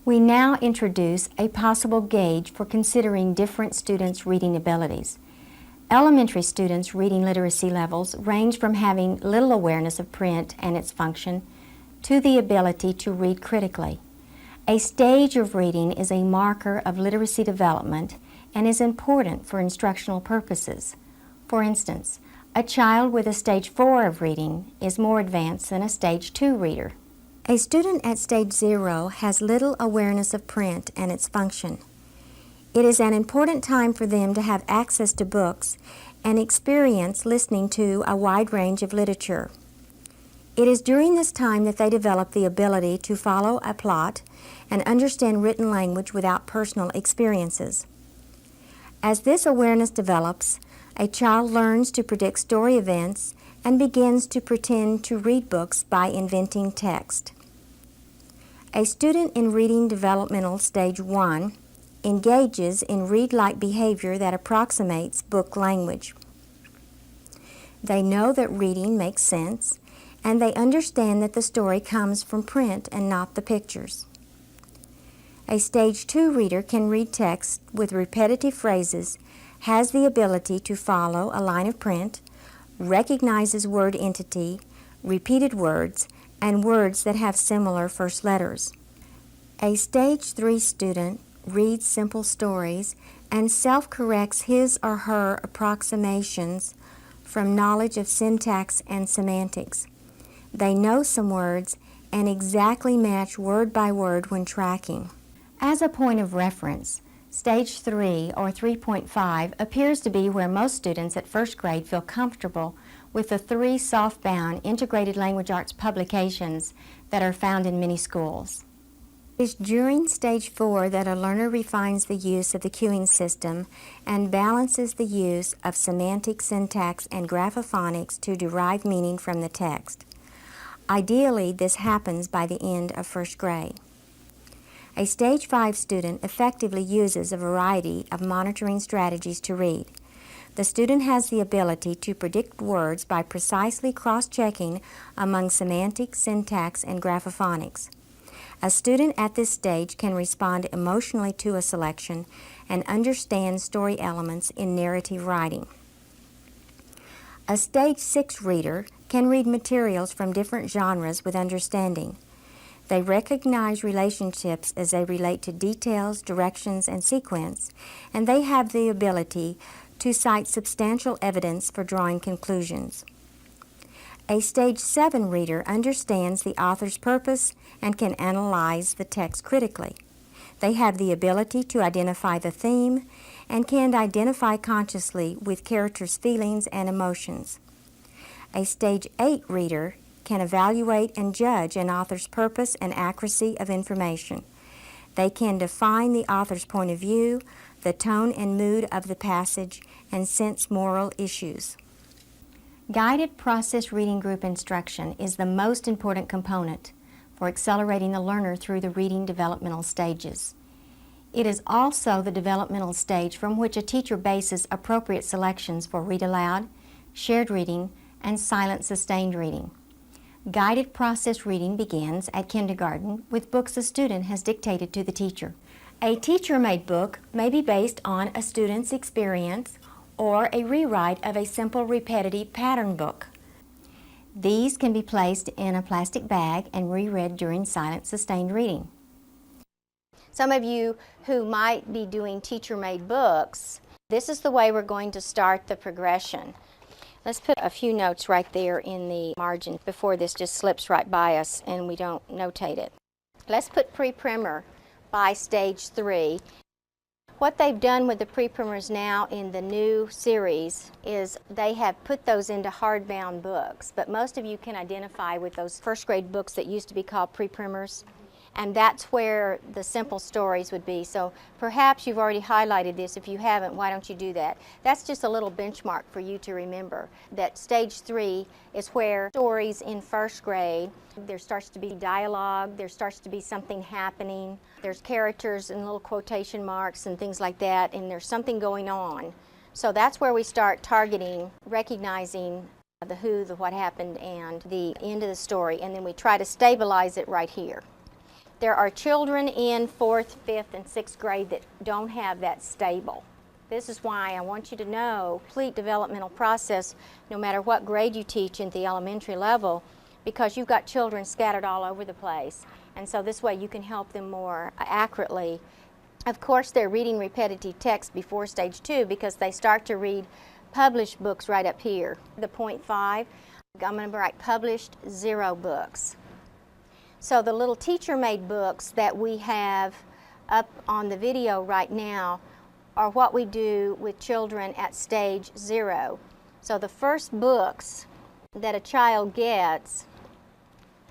We now introduce a possible gauge for considering different students' reading abilities. Elementary students' reading literacy levels range from having little awareness of print and its function to the ability to read critically. A stage of reading is a marker of literacy development and is important for instructional purposes. For instance, a child with a stage 4 of reading is more advanced than a stage 2 reader. A student at stage 0 has little awareness of print and its function. It is an important time for them to have access to books and experience listening to a wide range of literature. It is during this time that they develop the ability to follow a plot and understand written language without personal experiences. As this awareness develops, a child learns to predict story events and begins to pretend to read books by inventing text. A student in reading developmental stage 1 engages in read-like behavior that approximates book language. They know that reading makes sense, and they understand that the story comes from print and not the pictures. A stage 2 reader can read text with repetitive phrases, has the ability to follow a line of print, recognizes word entity, repeated words, and words that have similar first letters. A stage 3 student reads simple stories and self-corrects his or her approximations from knowledge of syntax and semantics. They know some words and exactly match word by word when tracking. As a point of reference, Stage 3 or 3.5 appears to be where most students at first grade feel comfortable with the 3 soft-bound integrated language arts publications that are found in many schools. It is during Stage 4 that a learner refines the use of the cueing system and balances the use of semantic, syntax, and graphophonics to derive meaning from the text. Ideally, this happens by the end of first grade. A Stage 5 student effectively uses a variety of monitoring strategies to read. The student has the ability to predict words by precisely cross-checking among semantics, syntax, and graphophonics. A student at this stage can respond emotionally to a selection and understand story elements in narrative writing. A Stage 6 reader can read materials from different genres with understanding. They recognize relationships as they relate to details, directions, and sequence, and they have the ability to cite substantial evidence for drawing conclusions. A Stage 7 reader understands the author's purpose and can analyze the text critically. They have the ability to identify the theme and can identify consciously with characters' feelings and emotions. A Stage 8 reader can evaluate and judge an author's purpose and accuracy of information. They can define the author's point of view, the tone and mood of the passage, and sense moral issues. Guided process reading group instruction is the most important component for accelerating the learner through the reading developmental stages. It is also the developmental stage from which a teacher bases appropriate selections for read aloud, shared reading, and silent sustained reading. Guided process reading begins at kindergarten with books the student has dictated to the teacher. A teacher-made book may be based on a student's experience or a rewrite of a simple repetitive pattern book. These can be placed in a plastic bag and reread during silent sustained reading. Some of you who might be doing teacher-made books, this is the way we're going to start the progression. Let's put a few notes right there in the margin before this just slips right by us and we don't notate it. Let's put pre-primer by Stage 3. What they've done with the pre-primers now in the new series is they have put those into hardbound books, but most of you can identify with those first grade books that used to be called pre-primers, and that's where the simple stories would be. So perhaps you've already highlighted this. If you haven't, why don't you do that? That's just a little benchmark for you to remember, that Stage 3 is where stories in first grade, there starts to be dialogue, there starts to be something happening, there's characters and little quotation marks and things like that, and there's something going on. So that's where we start targeting, recognizing the who, the what happened, and the end of the story, and then we try to stabilize it right here. There are children in 4th, 5th, and 6th grade that don't have that stable. This is why I want you to know complete developmental process no matter what grade you teach at the elementary level, because you've got children scattered all over the place. And so this way you can help them more accurately. Of course, they're reading repetitive text before stage 2 because they start to read published books right up here. The point 5, I'm going to write published 0 books. So the little teacher-made books that we have up on the video right now are what we do with children at stage 0. So the first books that a child gets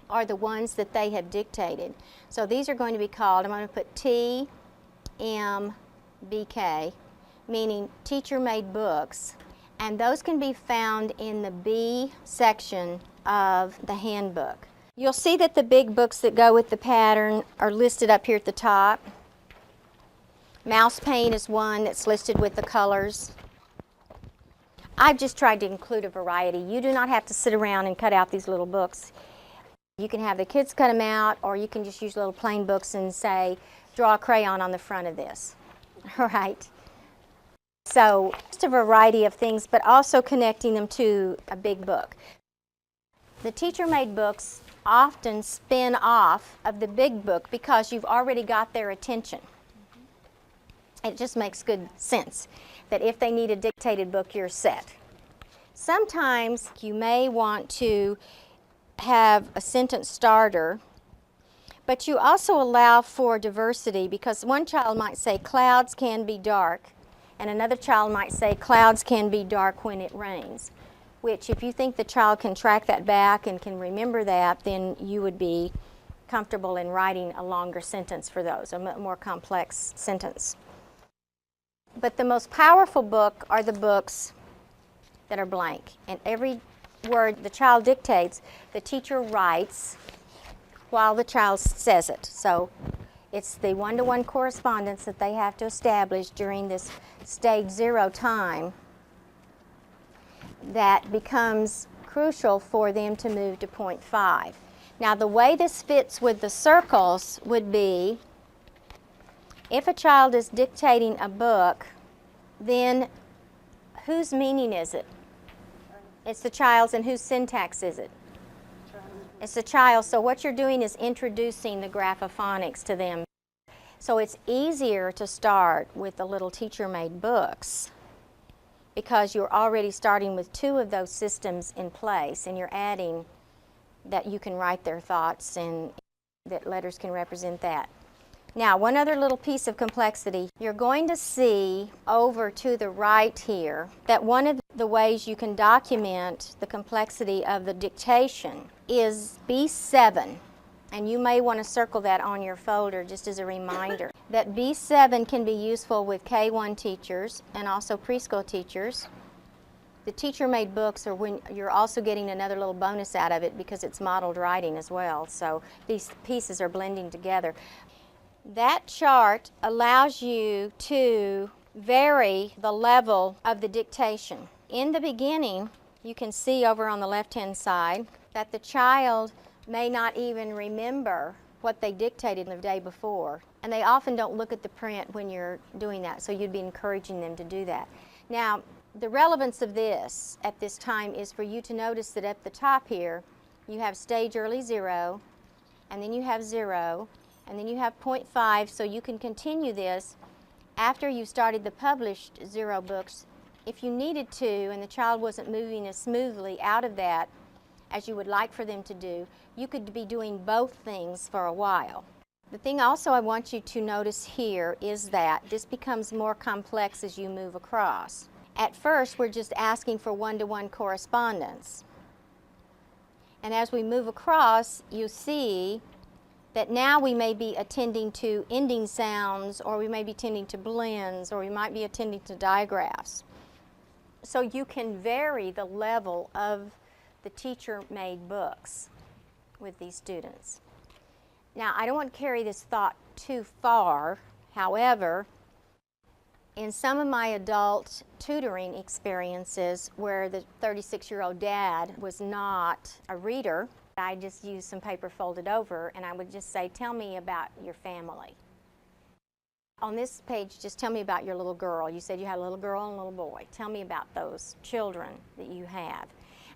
are the ones that they have dictated. So these are going to be called, I'm going to put TMBK, meaning teacher-made books, and those can be found in the B section of the handbook. You'll see that the big books that go with the pattern are listed up here at the top. Mouse Paint is one that's listed with the colors. I've just tried to include a variety. You do not have to sit around and cut out these little books. You can have the kids cut them out, or you can just use little plain books and say, draw a crayon on the front of this. All right. So just a variety of things, but also connecting them to a big book. The teacher-made books often spin off of the big book because you've already got their attention. It just makes good sense that if they need a dictated book, you're set. Sometimes you may want to have a sentence starter, but you also allow for diversity, because one child might say clouds can be dark, and another child might say clouds can be dark when it rains, which if you think the child can track that back and can remember that, then you would be comfortable in writing a longer sentence for those, a more complex sentence. But the most powerful book are the books that are blank. And every word the child dictates, the teacher writes while the child says it. So it's the one-to-one correspondence that they have to establish during this stage 0 time that becomes crucial for them to move to point 5. Now the way this fits with the circles would be, if a child is dictating a book, then whose meaning is it? It's the child's, and whose syntax is it? It's the child's. So what you're doing is introducing the graphophonics to them. So it's easier to start with the little teacher-made books because you're already starting with 2 of those systems in place, and you're adding that you can write their thoughts and that letters can represent that. Now, one other little piece of complexity. You're going to see over to the right here that one of the ways you can document the complexity of the dictation is B7. And you may want to circle that on your folder just as a reminder. That B7 can be useful with K1 teachers and also preschool teachers. The teacher-made books are when you're also getting another little bonus out of it because it's modeled writing as well. So these pieces are blending together. That chart allows you to vary the level of the dictation. In the beginning, you can see over on the left-hand side that the child may not even remember what they dictated the day before. And they often don't look at the print when you're doing that, so you'd be encouraging them to do that. Now, the relevance of this at this time is for you to notice that at the top here, you have stage early 0, and then you have 0, and then you have point 5, so you can continue this after you started the published 0 books. If you needed to, and the child wasn't moving as smoothly out of that as you would like for them to do, you could be doing both things for a while. The thing also I want you to notice here is that this becomes more complex as you move across. At first, we're just asking for one-to-one correspondence. And as we move across, you see that now we may be attending to ending sounds, or we may be attending to blends, or we might be attending to digraphs. So you can vary the level of the teacher-made books with these students. Now, I don't want to carry this thought too far. However, in some of my adult tutoring experiences where the 36-year-old dad was not a reader, I just use some paper folded over, and I would just say, tell me about your family. On this page, just tell me about your little girl. You said you had a little girl and a little boy. Tell me about those children that you have.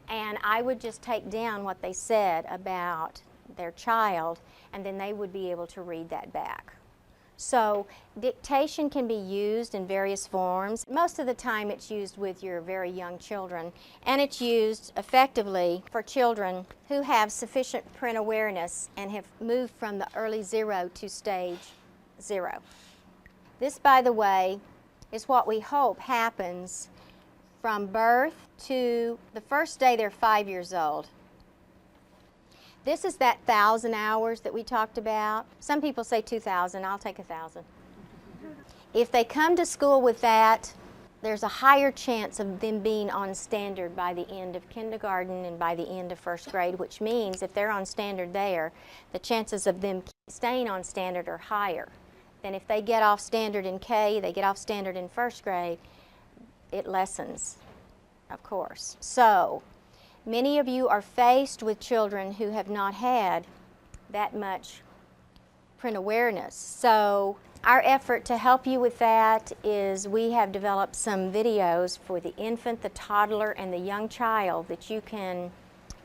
And I would just take down what they said about their child, and then they would be able to read that back. So dictation can be used in various forms. Most of the time it's used with your very young children, and it's used effectively for children who have sufficient print awareness and have moved from the early 0 to stage 0. This, by the way, is what we hope happens from birth to the first day they're 5 years old. This is that 1,000 hours that we talked about. Some people say 2,000. I'll take 1,000. If they come to school with that, there's a higher chance of them being on standard by the end of kindergarten and by the end of first grade, which means if they're on standard there, the chances of them staying on standard are higher than if they get off standard in K, they get off standard in first grade, it lessens, of course. So, many of you are faced with children who have not had that much print awareness. So our effort to help you with that is we have developed some videos for the infant, the toddler, and the young child that you can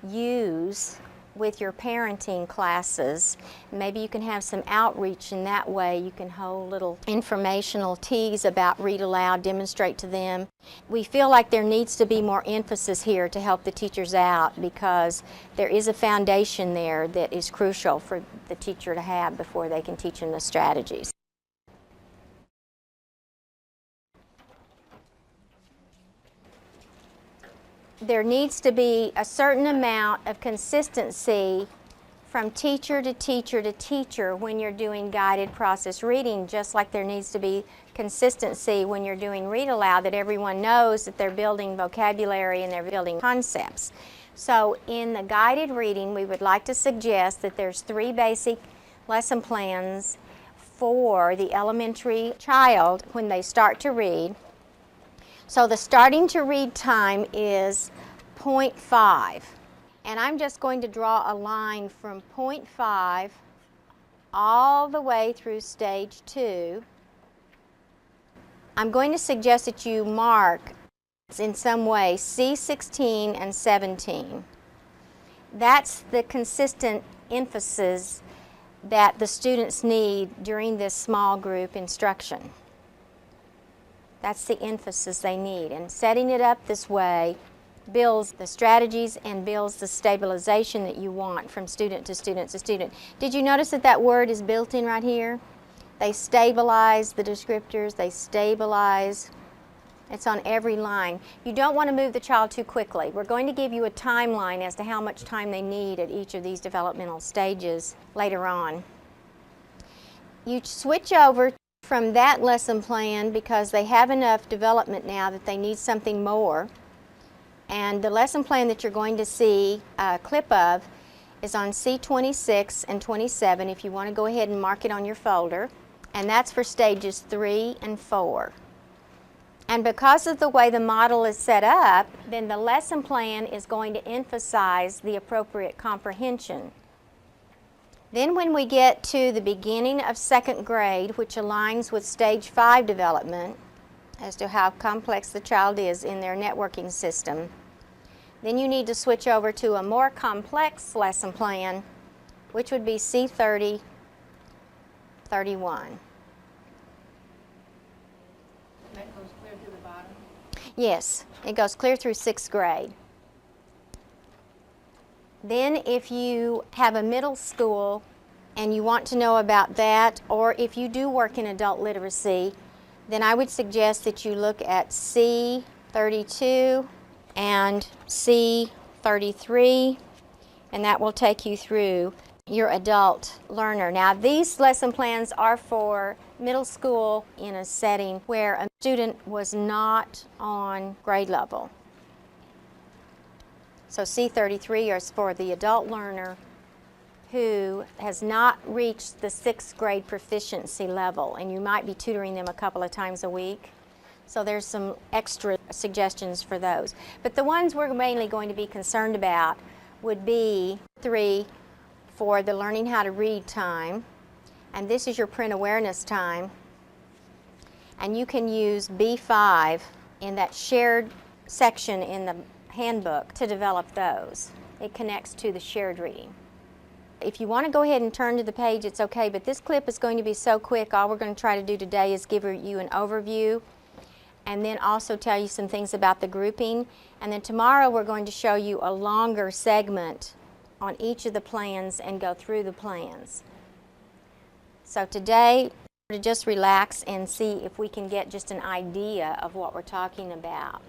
use with your parenting classes. Maybe you can have some outreach in that way. You can hold little informational teas about read aloud, demonstrate to them. We feel like there needs to be more emphasis here to help the teachers out because there is a foundation there that is crucial for the teacher to have before they can teach them the strategies. There needs to be a certain amount of consistency from teacher to teacher to teacher when you're doing guided process reading, just like there needs to be consistency when you're doing read aloud, that everyone knows that they're building vocabulary and they're building concepts. So in the guided reading, we would like to suggest that there's 3 basic lesson plans for the elementary child when they start to read. So the starting to read time is 0.5. And I'm just going to draw a line from 0.5 all the way through stage 2. I'm going to suggest that you mark in some way C16 and 17. That's the consistent emphasis that the students need during this small group instruction. That's the emphasis they need. And setting it up this way builds the strategies and builds the stabilization that you want from student to student to student. Did you notice that that word is built in right here? They stabilize the descriptors, they stabilize. It's on every line. You don't want to move the child too quickly. We're going to give you a timeline as to how much time they need at each of these developmental stages later on. You switch over from that lesson plan because they have enough development now that they need something more. And the lesson plan that you're going to see a clip of is on C26 and 27 if you want to go ahead and mark it on your folder. And that's for stages 3 and 4. And because of the way the model is set up, then the lesson plan is going to emphasize the appropriate comprehension. Then when we get to the beginning of 2nd grade, which aligns with stage 5 development as to how complex the child is in their networking system, then you need to switch over to a more complex lesson plan, which would be C30, 31. That goes clear to the bottom? Yes, it goes clear through 6th grade. Then if you have a middle school and you want to know about that, or if you do work in adult literacy, then I would suggest that you look at C32 and C33, and that will take you through your adult learner. Now, these lesson plans are for middle school in a setting where a student was not on grade level. So C33 is for the adult learner who has not reached the 6th grade proficiency level, and you might be tutoring them a couple of times a week. So there's some extra suggestions for those. But the ones we're mainly going to be concerned about would be 3 for the learning how to read time, and this is your print awareness time. And you can use B5 in that shared section in the handbook to develop those. It connects to the shared reading. If you want to go ahead and turn to the page, it's okay, but this clip is going to be so quick. All we're going to try to do today is give you an overview and then also tell you some things about the grouping. And then tomorrow we're going to show you a longer segment on each of the plans and go through the plans. So today, to just relax and see if we can get just an idea of what we're talking about.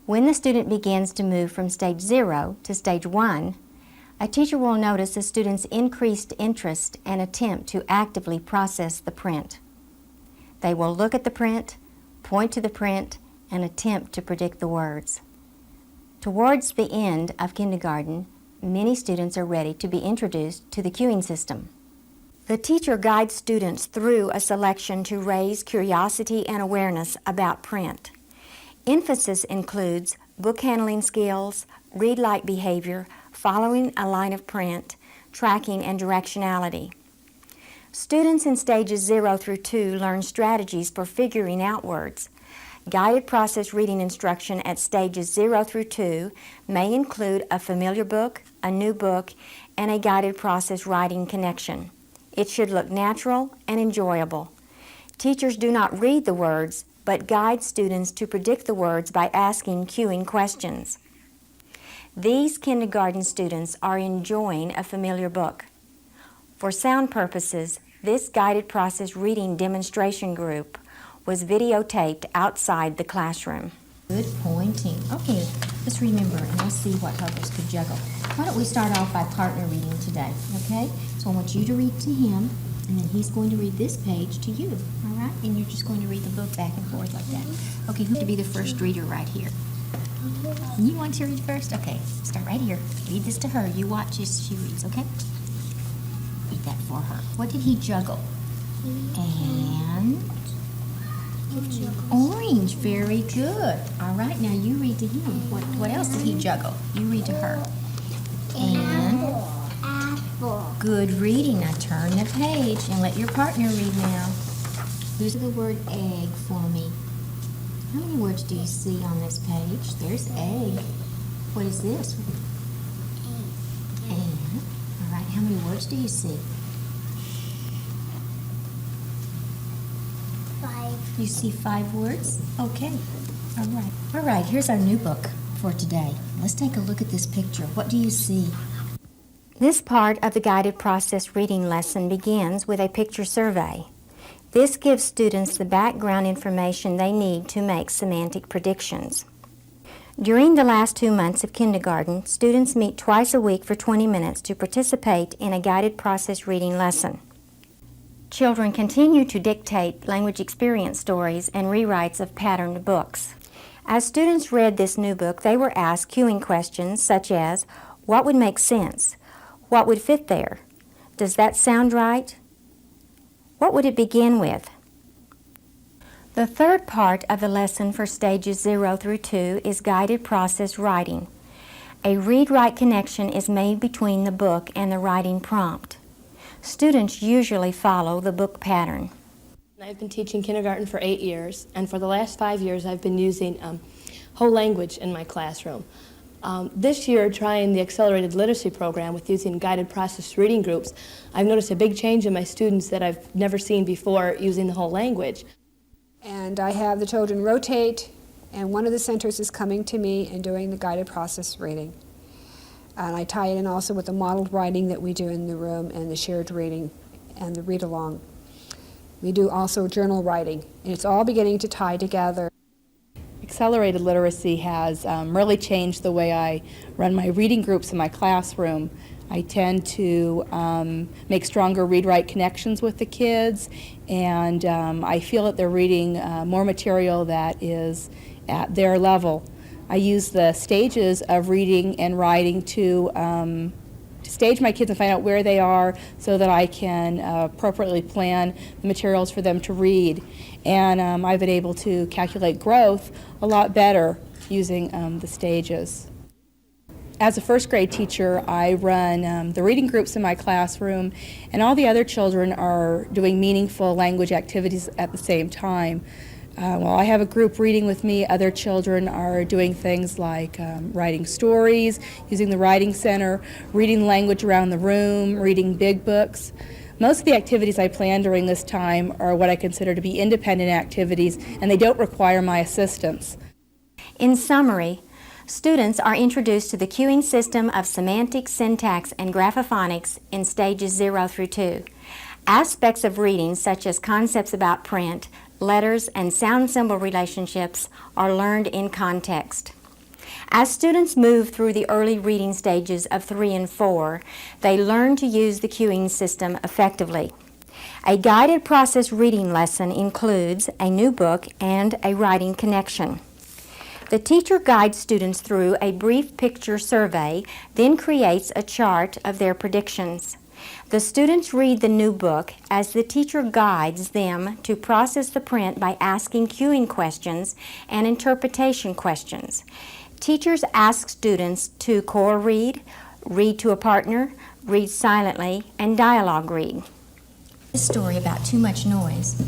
When the student begins to move from stage 0 to stage 1, a teacher will notice the student's increased interest and attempt to actively process the print. They will look at the print, point to the print, and attempt to predict the words. Towards the end of kindergarten, many students are ready to be introduced to the cueing system. The teacher guides students through a selection to raise curiosity and awareness about print. Emphasis includes book handling skills, read-like behavior, following a line of print, tracking, and directionality. Students in stages 0 through 2 learn strategies for figuring out words. Guided process reading instruction at stages 0 through 2 may include a familiar book, a new book, and a guided process writing connection. It should look natural and enjoyable. Teachers do not read the words, but guide students to predict the words by asking cueing questions. These kindergarten students are enjoying a familiar book. For sound purposes, this guided process reading demonstration group was videotaped outside the classroom. Good pointing. Okay, let's remember and let's see what others could juggle. Why don't we start off by partner reading today, okay? So I want you to read to him, and then he's going to read this page to you, all right? And you're just going to read the book back and forth like that. Okay, who would be the first reader right here? You want to read first? Okay, start right here. Read this to her. You watch as she reads, okay? Read that for her. What did he juggle? And orange. Very good. All right, now you read to him. What else did he juggle? You read to her. And apple. Good reading. Now turn the page and let your partner read now. Who's the word egg for me? How many words do you see on this page? There's egg. What is this? And. All right, how many words do you see? 5. You see 5 words? Okay. All right. All right, here's our new book for today. Let's take a look at this picture. What do you see? This part of the guided process reading lesson begins with a picture survey. This gives students the background information they need to make semantic predictions. During the last 2 months of kindergarten, students meet twice a week for 20 minutes to participate in a guided process reading lesson. Children continue to dictate language experience stories and rewrites of patterned books. As students read this new book, they were asked cueing questions such as, what would make sense? What would fit there? Does that sound right? What would it begin with? The third part of the lesson for stages 0 through 2 is guided process writing. A read-write connection is made between the book and the writing prompt. Students usually follow the book pattern. I've been teaching kindergarten for 8 years, and for the last 5 years I've been using whole language in my classroom. This year, trying the accelerated literacy program with using guided process reading groups, I've noticed a big change in my students that I've never seen before using the whole language. And I have the children rotate, and one of the centers is coming to me and doing the guided process reading. And I tie it in also with the modeled writing that we do in the room and the shared reading and the read-along. We do also journal writing, and it's all beginning to tie together. Accelerated literacy has really changed the way I run my reading groups in my classroom. I tend to make stronger read-write connections with the kids, and I feel that they're reading more material that is at their level. I use the stages of reading and writing to stage my kids and find out where they are so that I can appropriately plan the materials for them to read. And I've been able to calculate growth a lot better using the stages. As a first grade teacher, I run the reading groups in my classroom, and all the other children are doing meaningful language activities at the same time. While I have a group reading with me, other children are doing things like writing stories, using the writing center, reading language around the room, reading big books. Most of the activities I plan during this time are what I consider to be independent activities, and they don't require my assistance. In summary, students are introduced to the cueing system of semantics, syntax, and graphophonics in stages 0 through 2. Aspects of reading, such as concepts about print, letters, and sound symbol relationships, are learned in context. As students move through the early reading stages of 3 and 4, they learn to use the cueing system effectively. A guided process reading lesson includes a new book and a writing connection. The teacher guides students through a brief picture survey, then creates a chart of their predictions. The students read the new book as the teacher guides them to process the print by asking cueing questions and interpretation questions. Teachers ask students to core read, read to a partner, read silently, and dialogue read. This story about too much noise,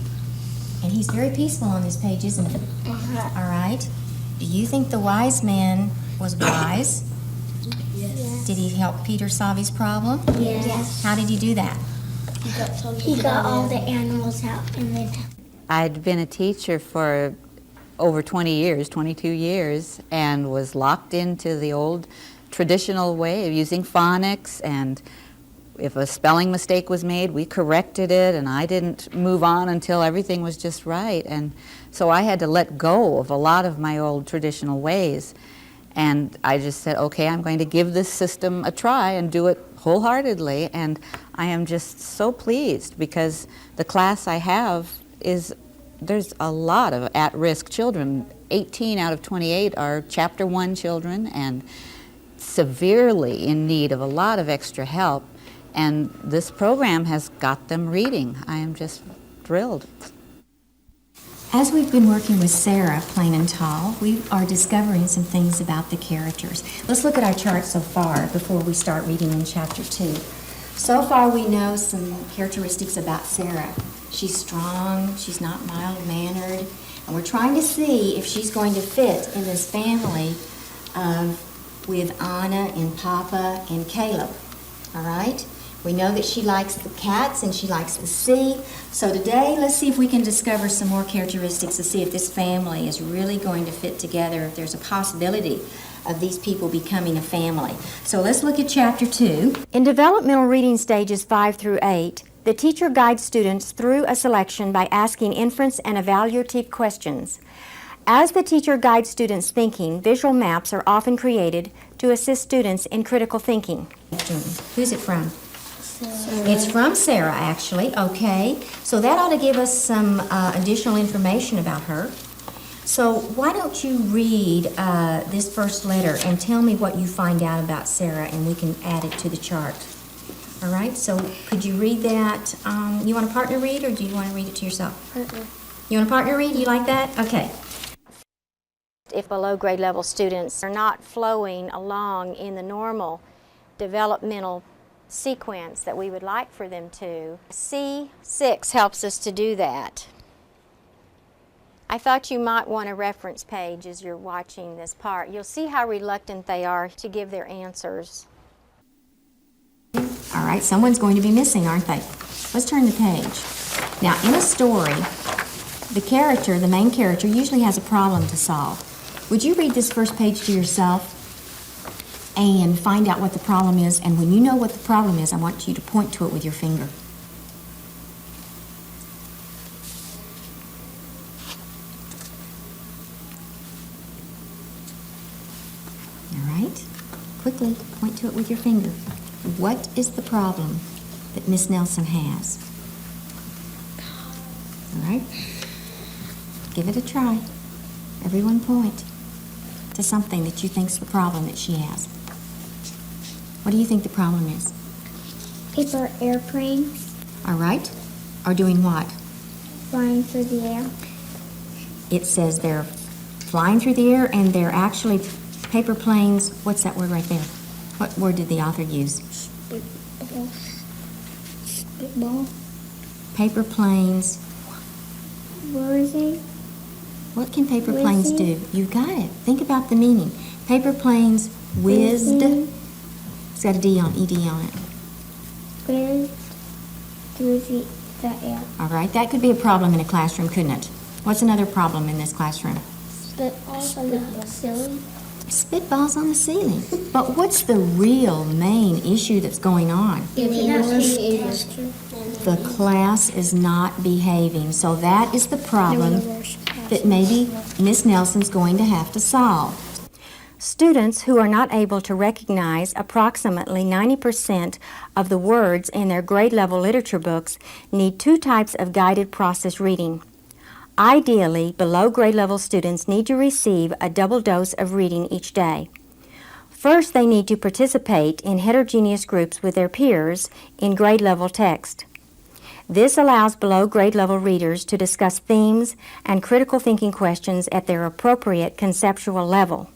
and he's very peaceful on this page, isn't he? All right. Do you think the wise man was wise? Yes. Did he help Peter solve his problem? Yes. How did he do that? He got all the animals out and then. I'd been a teacher for over 20 years, 22 years, and was locked into the old traditional way of using phonics, and if a spelling mistake was made, we corrected it, and I didn't move on until everything was just right. And so I had to let go of a lot of my old traditional ways. And I just said, okay, I'm going to give this system a try and do it wholeheartedly. And I am just so pleased because the class I have there's a lot of at-risk children. 18 out of 28 are Chapter 1 children and severely in need of a lot of extra help. And this program has got them reading. I am just thrilled. As we've been working with Sarah, Plain and Tall, we are discovering some things about the characters. Let's look at our chart so far before we start reading in Chapter 2. So far we know some characteristics about Sarah. She's strong, she's not mild-mannered, and we're trying to see if she's going to fit in this family with Anna and Papa and Caleb, all right? We know that she likes the cats and she likes the sea. So today, let's see if we can discover some more characteristics to see if this family is really going to fit together, if there's a possibility of these people becoming a family. So let's look at Chapter 2. In developmental reading stages 5 through 8, the teacher guides students through a selection by asking inference and evaluative questions. As the teacher guides students' thinking, visual maps are often created to assist students in critical thinking. Who's it from? It's from Sarah, actually. Okay, so that ought to give us some additional information about her. So why don't you read this first letter and tell me what you find out about Sarah, and we can add it to the chart. All right, so could you read that? You want a partner read, or do you want to read it to yourself? Partner. You want a partner read? You like that? Okay. If below grade level students are not flowing along in the normal developmental sequence that we would like for them to, C6 helps us to do that. I thought you might want a reference page as you're watching this part. You'll see how reluctant they are to give their answers. All right, someone's going to be missing, aren't they? Let's turn the page. Now, in a story, the main character, usually has a problem to solve. Would you read this first page to yourself and find out what the problem is? And when you know what the problem is, I want you to point to it with your finger. All right, quickly point to it with your finger. What is the problem that Miss Nelson has? All right, give it a try. Everyone point to something that you think's the problem that she has. What do you think the problem is? Paper airplanes All right? Are doing what? flying through the air. It says they're flying through the air and they're actually paper planes. What's that word right there? What word did the author use? Spitball. Spitball. Paper planes. What is it? What can paper planes do? You got it. Think about the meaning. Paper planes whizzed. Whizzing. It's got a D on ED on it. Whizzed through the air. All right, that could be a problem in a classroom, couldn't it? What's another problem in this classroom? Spitballs on the ceiling. Spitballs on the ceiling. But what's the real main issue that's going on? The class is not behaving, so that is the problem that maybe Miss Nelson's going to have to solve. Students who are not able to recognize approximately 90% of the words in their grade level literature books need two types of guided process reading. Ideally, below grade level students need to receive a double dose of reading each day. First, they need to participate in heterogeneous groups with their peers in grade level text. This allows below grade level readers to discuss themes and critical thinking questions at their appropriate conceptual level.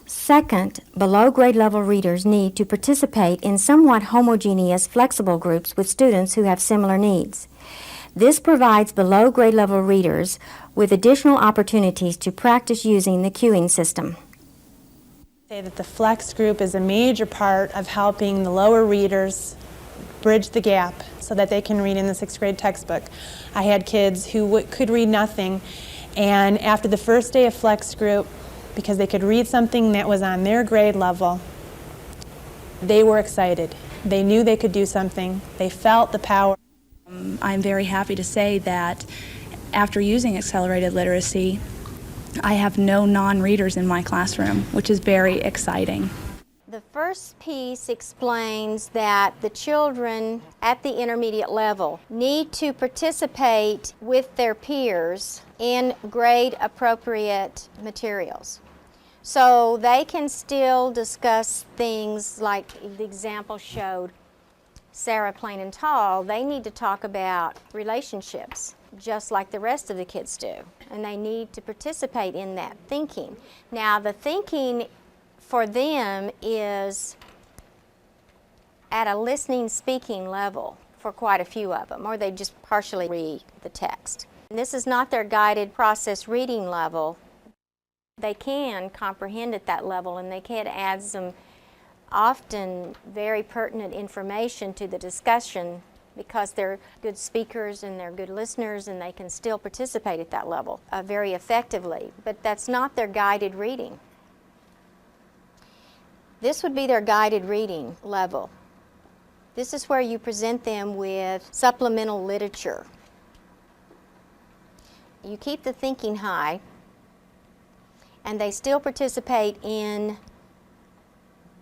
Second, below grade level readers need to participate in somewhat homogeneous flexible groups with students who have similar needs. This provides below grade level readers with additional opportunities to practice using the cueing system. Say that the flex group is a major part of helping the lower readers bridge the gap so that they can read in the 6th grade textbook. I had kids who could read nothing, and after the first day of flex group, because they could read something that was on their grade level, they were excited. They knew they could do something. They felt the power. I'm very happy to say that after using accelerated literacy, I have no non-readers in my classroom, which is very exciting. The first piece explains that the children at the intermediate level need to participate with their peers in grade-appropriate materials. So they can still discuss things like the example showed, Sarah Plain and Tall. They need to talk about relationships just like the rest of the kids do, and they need to participate in that thinking. Now, the thinking for them is at a listening, speaking level for quite a few of them, or they just partially read the text. And this is not their guided process reading level. They can comprehend at that level, and they can add some often very pertinent information to the discussion because they're good speakers and they're good listeners, and they can still participate at that level very effectively. But that's not their guided reading. This would be their guided reading level. This is where you present them with supplemental literature. You keep the thinking high, and they still participate in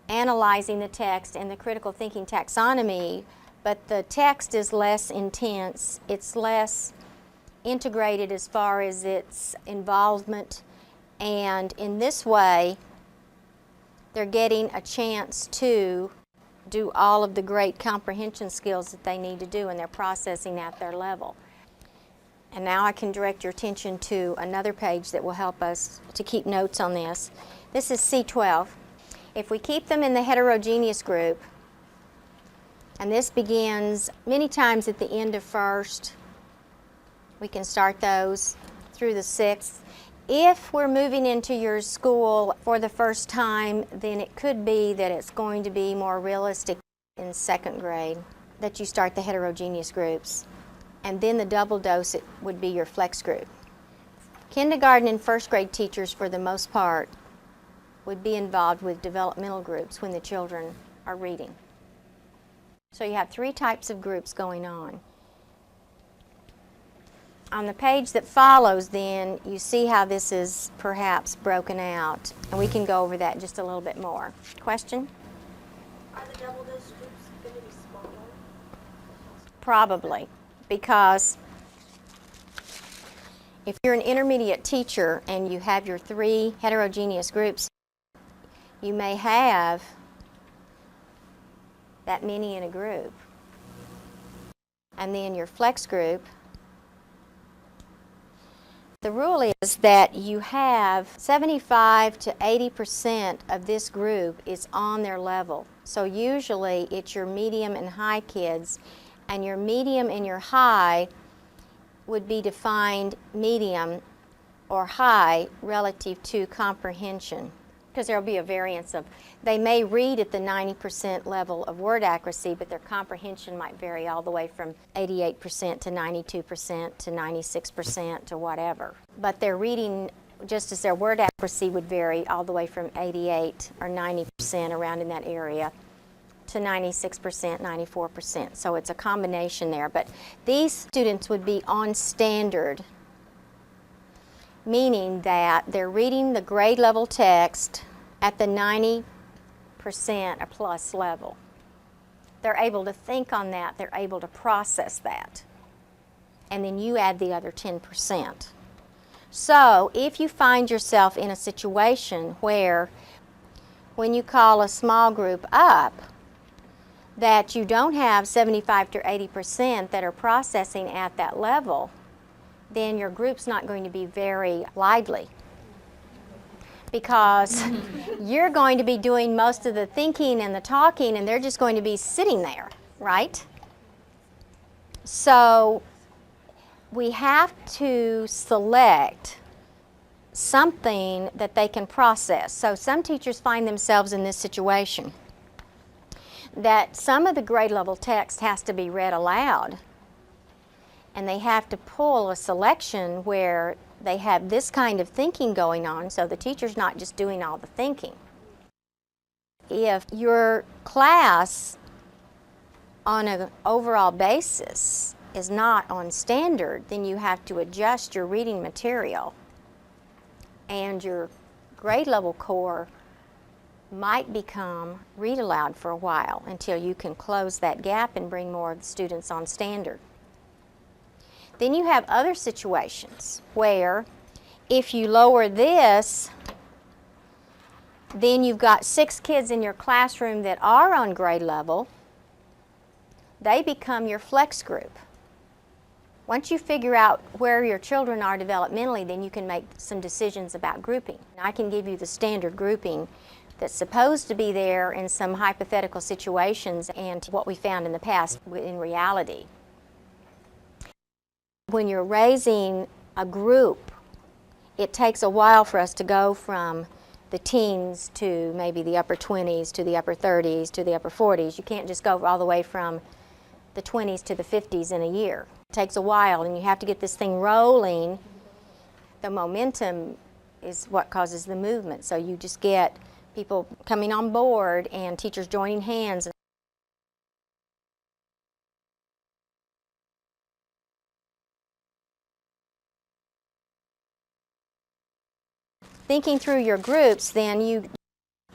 analyzing the text and the critical thinking taxonomy, but the text is less intense. It's less integrated as far as its involvement, and in this way, they're getting a chance to do all of the great comprehension skills that they need to do, and they're processing at their level. And now I can direct your attention to another page that will help us to keep notes on this. This is C12. If we keep them in the heterogeneous group, and this begins many times at the end of first, we can start those through the 6th. If we're moving into your school for the first time, then it could be that it's going to be more realistic in 2nd grade that you start the heterogeneous groups. And then the double dose, it would be your flex group. Kindergarten and 1st grade teachers, for the most part, would be involved with developmental groups when the children are reading. So you have 3 types of groups going on. On the page that follows, then, you see how this is perhaps broken out, and we can go over that just a little bit more. Question? Are the double dose groups going to be smaller? Probably, because if you're an intermediate teacher and you have your 3 heterogeneous groups, you may have that many in a group. And then your flex group, the rule is that you have 75 to 80% of this group is on their level. So usually it's your medium and high kids, and your medium and your high would be defined medium or high relative to comprehension, because there will be a variance of, they may read at the 90% level of word accuracy, but their comprehension might vary all the way from 88% to 92% to 96% to whatever. But their reading, just as their word accuracy would vary all the way from 88 or 90% around in that area to 96%, 94%. So it's a combination there. But these students would be on standard, meaning that they're reading the grade level text at the 90% or plus level. They're able to think on that, they're able to process that. And then you add the other 10%. So if you find yourself in a situation where when you call a small group up, that you don't have 75 to 80% that are processing at that level, then your group's not going to be very lively, because you're going to be doing most of the thinking and the talking, and they're just going to be sitting there, right? So we have to select something that they can process. So some teachers find themselves in this situation, that some of the grade level text has to be read aloud, and they have to pull a selection where they have this kind of thinking going on, so the teacher's not just doing all the thinking. If your class on an overall basis is not on standard, then you have to adjust your reading material, and your grade level core might become read aloud for a while until you can close that gap and bring more of the students on standard. Then you have other situations where if you lower this, then you've got 6 kids in your classroom that are on grade level. They become your flex group. Once you figure out where your children are developmentally, then you can make some decisions about grouping. I can give you the standard grouping that's supposed to be there in some hypothetical situations and what we found in the past in reality. When you're raising a group, it takes a while for us to go from the teens to maybe the upper 20s to the upper 30s to the upper 40s. You can't just go all the way from the 20s to the 50s in a year. It takes a while, and you have to get this thing rolling. The momentum is what causes the movement. So you just get people coming on board and teachers joining hands. Thinking through your groups, then you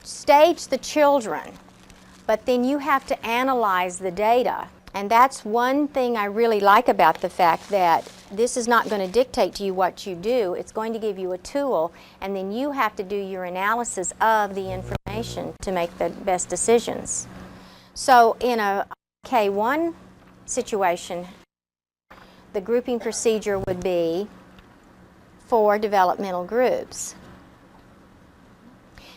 stage the children, but then you have to analyze the data. And that's one thing I really like about the fact that this is not going to dictate to you what you do. It's going to give you a tool, and then you have to do your analysis of the information to make the best decisions. So in a K1 situation, the grouping procedure would be 4 developmental groups.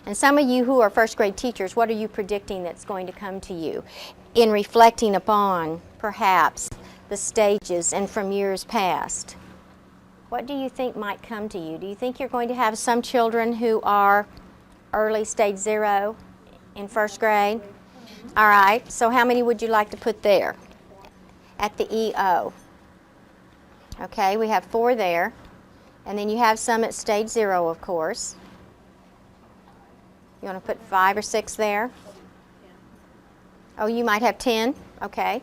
And some of you who are first grade teachers, what are you predicting that's going to come to you in reflecting upon, perhaps, the stages and from years past? What do you think might come to you? Do you think you're going to have some children who are early stage 0 in first grade? All right, so how many would you like to put there at the EO? Okay, we have 4 there. And then you have some at stage 0, of course. You want to put 5 or 6 there? Oh, you might have 10, okay.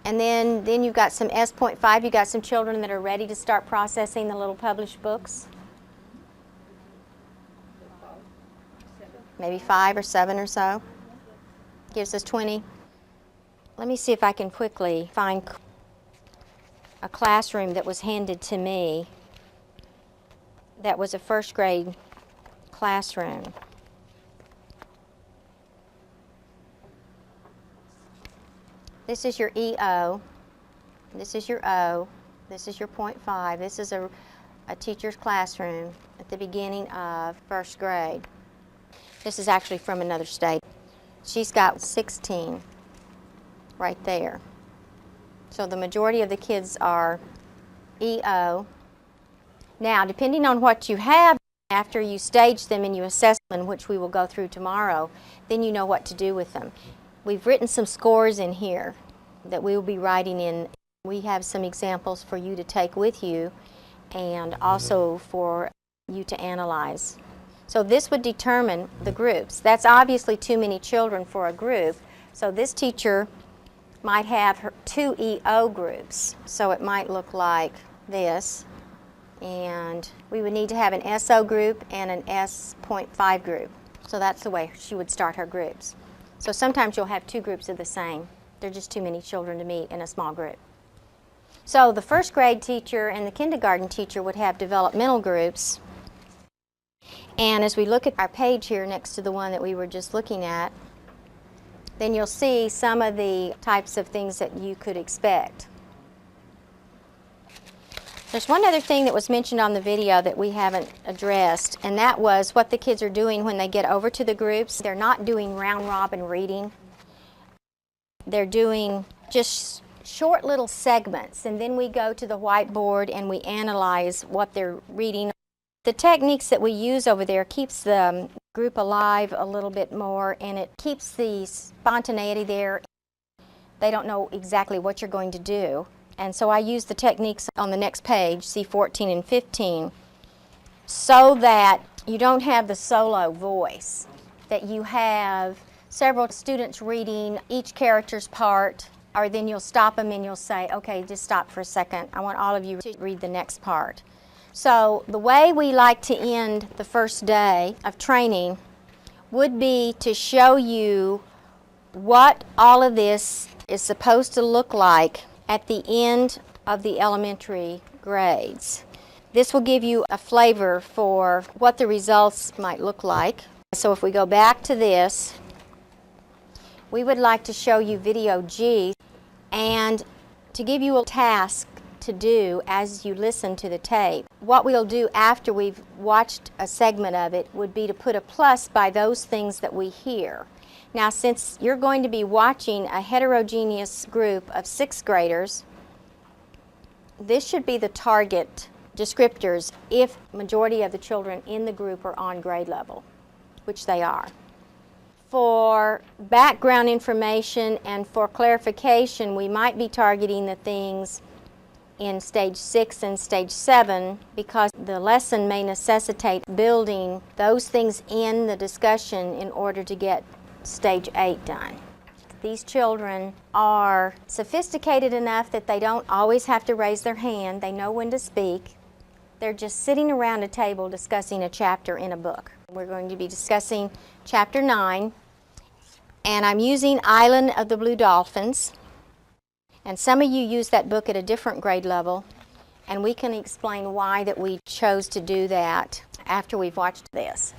And then you've got some S.5, you've got some children that are ready to start processing the little published books. Maybe 5 or 7 or so. Gives us 20. Let me see if I can quickly find a classroom that was handed to me that was a first grade classroom. This is your EO. This is your O. This is your .5. This is a teacher's classroom at the beginning of first grade. This is actually from another state. She's got 16 right there. So the majority of the kids are EO. Now, depending on what you have, after you stage them and you assess them, which we will go through tomorrow, then you know what to do with them. We've written some scores in here that we will be writing in. We have some examples for you to take with you and also for you to analyze. So this would determine the groups. That's obviously too many children for a group, so this teacher might have her 2 EO groups. So it might look like this, and we would need to have an SO group and an S.5 group. So that's the way she would start her groups. So sometimes you'll have 2 groups of the same. They're just too many children to meet in a small group. So the first grade teacher and the kindergarten teacher would have developmental groups. And as we look at our page here next to the one that we were just looking at, then you'll see some of the types of things that you could expect. There's one other thing that was mentioned on the video that we haven't addressed, and that was what the kids are doing when they get over to the groups. They're not doing round robin reading. They're doing just short little segments, and then we go to the whiteboard and we analyze what they're reading. The techniques that we use over there keeps the group alive a little bit more, and it keeps the spontaneity there. They don't know exactly what you're going to do. And so I use the techniques on the next page, C14 and 15, so that you don't have the solo voice, that you have several students reading each character's part, or then you'll stop them and you'll say, okay, just stop for a second. I want all of you to read the next part. So the way we like to end the first day of training would be to show you what all of this is supposed to look like at the end of the elementary grades. This will give you a flavor for what the results might look like. So if we go back to this, we would like to show you video G and to give you a task to do as you listen to the tape. What we'll do after we've watched a segment of it would be to put a plus by those things that we hear. Now, since you're going to be watching a heterogeneous group of 6th graders, this should be the target descriptors if majority of the children in the group are on grade level, which they are. For background information and for clarification, we might be targeting the things in stage 6 and stage 7 because the lesson may necessitate building those things in the discussion in order to get stage 8 done. These children are sophisticated enough that they don't always have to raise their hand. They know when to speak. They're just sitting around a table discussing a chapter in a book. We're going to be discussing chapter 9, and I'm using Island of the Blue Dolphins. And some of you use that book at a different grade level, and we can explain why that we chose to do that after we've watched this.